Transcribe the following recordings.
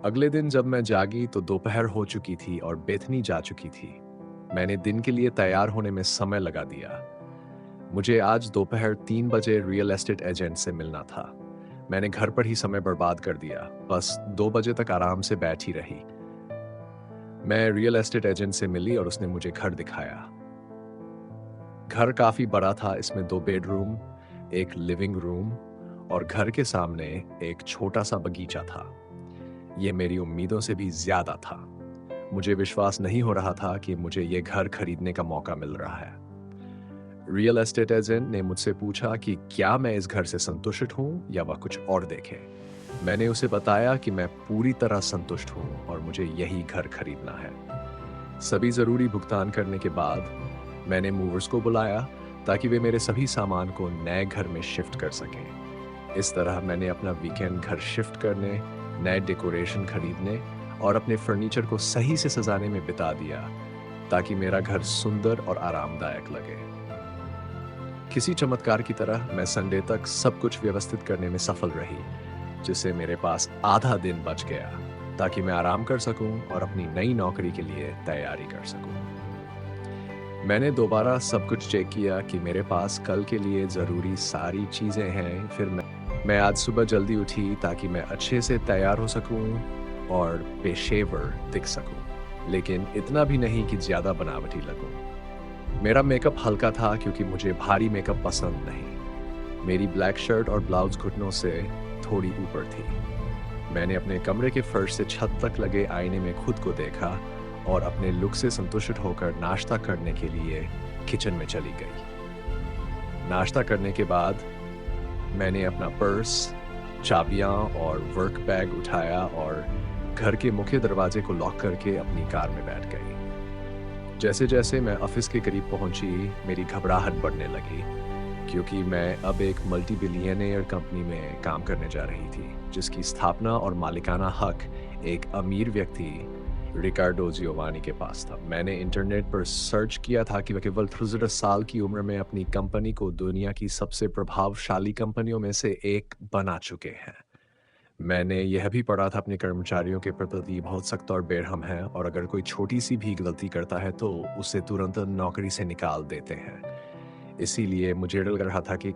अगले दिन जब मैं जागी तो दोपहर हो चुकी थी और बेथनी जा चुकी थी। मैंने दिन के लिए तैयार होने में समय लगा दिया। मुझे आज दोपहर 3 बजे रियल एस्टेट एजेंट से मिलना था। मैंने घर पर ही समय बर्बाद कर दिया, बस 2 बजे तक आराम से बैठी रही। मैं रियल एस्टेट एजेंट से मिली और उसने मुझे घर दिखाया। घर काफी बड़ा था, इसमें 2 बेडरूम, एक लिविंग रूम और घर के सामने एक छोटा सा बगीचा था। ये मेरी उम्मीदों से भी ज्यादा था। मुझे विश्वास नहीं हो रहा था कि मुझे ये घर खरीदने का मौका मिल रहा है। रियल एस्टेट एजेंट ने मुझसे पूछा कि क्या मैं इस घर से संतुष्ट हूं या वह कुछ और देखे। मैंने उसे बताया कि मैं पूरी तरह संतुष्ट हूं और मुझे यही घर खरीदना है। सभी जरूरी भुगतान करने के बाद मैंने मूवर्स को बुलाया ताकि वे मेरे सभी सामान को नए घर में शिफ्ट कर सकें। इस तरह मैंने अपना वीकेंड घर शिफ्ट करने, नए डेकोरेशन खरीदने और अपने फर्नीचर को सही से सजाने में बिता दिया ताकि मेरा घर सुंदर और आरामदायक लगे। किसी चमत्कार की तरह मैं संडे तक सब कुछ व्यवस्थित करने में सफल रही, जिससे मेरे पास आधा दिन बच गया ताकि मैं आराम कर सकूं और अपनी नई नौकरी के लिए तैयारी कर सकूं। मैंने दोबारा सब कुछ चेक किया कि मेरे पास कल के लिए ज़रूरी सारी चीज़ें हैं। फिर मैं आज सुबह जल्दी उठी ताकि मैं अच्छे से तैयार हो सकूं और पेशेवर दिख सकूं, लेकिन इतना भी नहीं कि ज़्यादा बनावटी लगूं। मेरा मेकअप हल्का था क्योंकि मुझे भारी मेकअप पसंद नहीं। मेरी ब्लैक शर्ट और ब्लाउज घुटनों से थोड़ी ऊपर थी। मैंने अपने कमरे के फर्श से छत तक लगे आईने में खुद को देखा और अपने लुक से संतुष्ट होकर नाश्ता करने के लिए किचन में चली गई। नाश्ता करने के बाद मैंने अपना पर्स, चाबियां और वर्क बैग उठाया और घर के मुख्य दरवाजे को लॉक करके अपनी कार में बैठ गई। जैसे जैसे मैं ऑफिस के करीब पहुंची, मेरी घबराहट बढ़ने लगी क्योंकि मैं अब एक मल्टी बिलियनियर कंपनी में काम करने जा रही थी, जिसकी स्थापना और मालिकाना हक एक अमीर व्यक्ति रिकार्डो जियोवानी के पास था। मैंने इंटरनेट पर सर्च किया था कि वह केवल 63 साल की उम्र में अपनी कंपनी को दुनिया की सबसे प्रभावशाली कंपनियों में से एक बना चुके हैं। मैंने यह भी पढ़ा था अपने कर्मचारियों के प्रति बहुत सख्त और बेरहम है और अगर कोई छोटी सी भी गलती करता है तो उसे तुरंत नौकरी से निकाल देते हैं। इसीलिए मुझे डर लग रहा था कि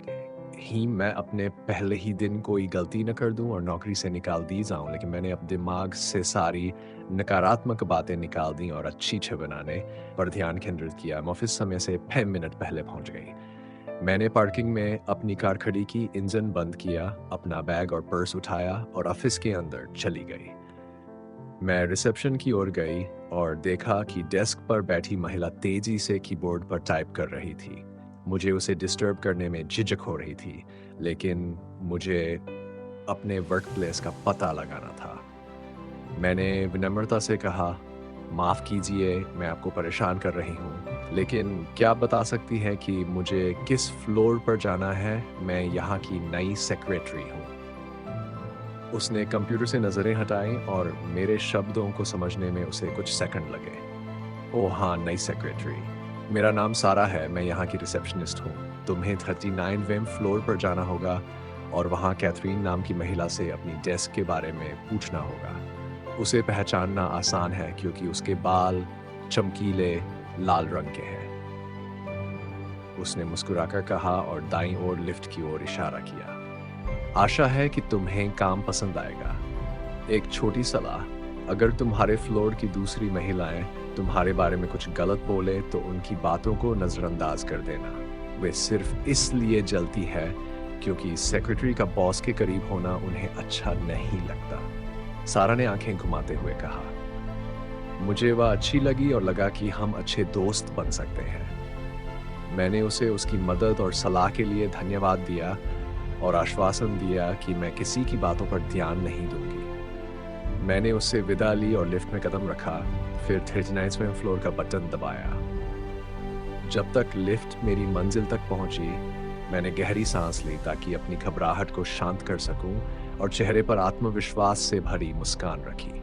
मैं अपने पहले ही दिन कोई गलती न कर दूं और नौकरी से निकाल दी जाऊं, लेकिन मैंने अब दिमाग से सारी नकारात्मक बातें निकाल दी और अच्छी छवि बनाने पर ध्यान केंद्रित किया। मैं ऑफिस समय से 5 मिनट पहले पहुंच गई। मैंने पार्किंग में अपनी कार खड़ी की, इंजन बंद किया, अपना बैग और पर्स उठाया और ऑफिस के अंदर चली गई। मैं रिसेप्शन की ओर गई और देखा कि डेस्क पर बैठी महिला तेजी से कीबोर्ड पर टाइप कर रही थी। मुझे उसे डिस्टर्ब करने में झिझक हो रही थी, लेकिन मुझे अपने वर्क प्लेस का पता लगाना था। मैंने विनम्रता से कहा, माफ़ कीजिए, मैं आपको परेशान कर रही हूँ, लेकिन क्या आप बता सकती हैं कि मुझे किस फ्लोर पर जाना है? मैं यहाँ की नई सेक्रेटरी हूँ। उसने कंप्यूटर से नज़रें हटाईं और मेरे शब्दों को समझने में उसे कुछ सेकंड लगे। ओह हाँ, नई सेक्रेटरी। मेरा नाम सारा है, मैं यहाँ की रिसेप्शनिस्ट हूँ। तुम्हें 39वें फ्लोर पर जाना होगा और वहाँ कैथरीन नाम की महिला से अपनी डेस्क के बारे में पूछना होगा। उसे पहचानना आसान है क्योंकि उसके बाल चमकीले लाल रंग के हैं। उसने मुस्कुराकर कहा और दाईं ओर लिफ्ट की ओर इशारा किया। आशा है कि तुम्हें काम पसंद आएगा। एक छोटी सलाह, अगर तुम्हारे फ्लोर की दूसरी महिलाएं तुम्हारे बारे में कुछ गलत बोले तो उनकी बातों को नज़रअंदाज कर देना। वे सिर्फ इसलिए जलती है क्योंकि सेक्रेटरी का बॉस के करीब होना उन्हें अच्छा नहीं लगता। सारा ने आंखें घुमाते हुए कहा। मुझे वह अच्छी लगी और लगा कि हम अच्छे दोस्त बन सकते हैं। मैंने उसे उसकी मदद और सलाह के लिए धन्यवाद दिया और आश्वासन दिया कि मैं किसी की बातों पर ध्यान नहीं दूंगी। मैंने उससे विदा ली और लिफ्ट में कदम रखा, फिर 39वें फ्लोर का बटन दबाया। जब तक लिफ्ट मेरी मंजिल तक पहुंची, मैंने गहरी सांस ली ताकि अपनी घबराहट को शांत कर सकूं और चेहरे पर आत्मविश्वास से भरी मुस्कान रखी।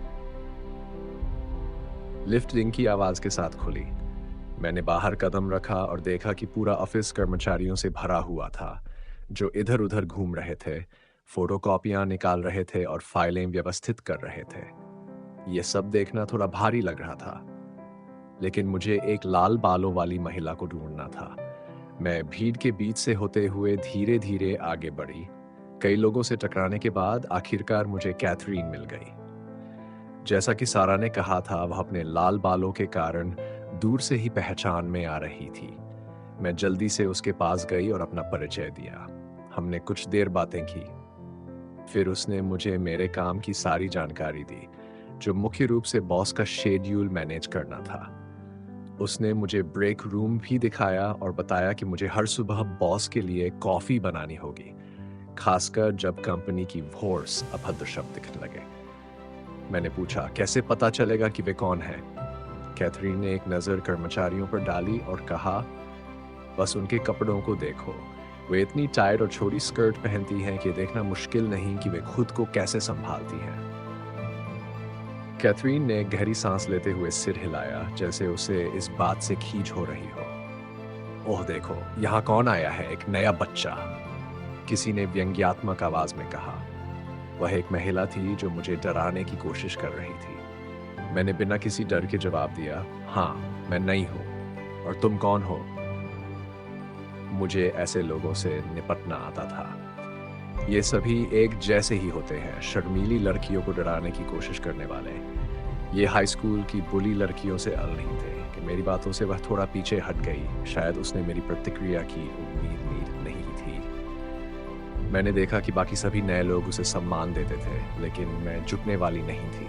लिफ्ट रिंग की आवाज के साथ खुली। मैंने बाहर कदम रखा और देखा कि पूरा ऑफिस कर्मचारियों से भरा हुआ था, जो इधर उधर घूम रहे थे, फोटोकॉपियां निकाल रहे थे और फाइलें व्यवस्थित कर रहे थे। ये सब देखना थोड़ा भारी लग रहा था, लेकिन मुझे एक लाल बालों वाली महिला को ढूंढना था। मैं भीड़ के बीच से होते हुए धीरे धीरे आगे बढ़ी। कई लोगों से टकराने के बाद आखिरकार मुझे कैथरीन मिल गई। जैसा कि सारा ने कहा था, वह अपने लाल बालों के कारण दूर से ही पहचान में आ रही थी। मैं जल्दी से उसके पास गई और अपना परिचय दिया। हमने कुछ देर बातें की। फिर उसने मुझे मेरे काम की सारी जानकारी दी, जो मुख्य रूप से बॉस का शेड्यूल मैनेज करना था। उसने मुझे ब्रेक रूम भी दिखाया और बताया कि मुझे हर सुबह बॉस के लिए कॉफी बनानी होगी, खासकर जब कंपनी की वॉर्स अभद्र शब्द दिखने लगे। मैंने पूछा, कैसे पता चलेगा कि वे कौन है? कैथरीन ने एक नज़र कर्मचारियों पर डाली और कहा, बस उनके कपड़ों को देखो। वे इतनी टाइट और छोटी स्कर्ट पहनती हैं कि देखना मुश्किल नहीं कि वे खुद को कैसे संभालती हैं। कैथरीन ने गहरी सांस लेते हुए सिर हिलाया, जैसे उसे इस बात से खींच हो रही हो। ओह देखो, यहाँ कौन आया है, एक नया बच्चा, किसी ने व्यंग्यात्मक आवाज में कहा। वह एक महिला थी जो मुझे डराने की कोशिश कर रही थी। मैंने बिना किसी डर के जवाब दिया, हाँ, मैं नई हूं। और तुम कौन हो? मुझे ऐसे लोगों से निपटना आता था। ये सभी एक जैसे ही होते हैं, शर्मीली लड़कियों को डराने की कोशिश करने वाले। ये हाई स्कूल की बुली लड़कियों से अल नहीं थे कि मेरी बातों से वह थोड़ा पीछे हट गई। शायद उसने मेरी प्रतिक्रिया की उम्मीद नहीं थी। मैंने देखा कि बाकी सभी नए लोग उसे सम्मान देते थे, लेकिन मैं झुकने वाली नहीं थी।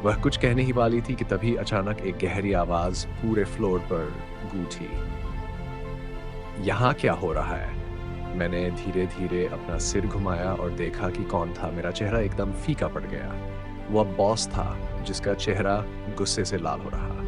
वह कुछ कहने ही वाली थी कि तभी अचानक एक गहरी आवाज पूरे फ्लोर पर गूंजी। यहाँ क्या हो रहा है? मैंने धीरे धीरे अपना सिर घुमाया और देखा कि कौन था। मेरा चेहरा एकदम फीका पड़ गया। वह बॉस था, जिसका चेहरा गुस्से से लाल हो रहा।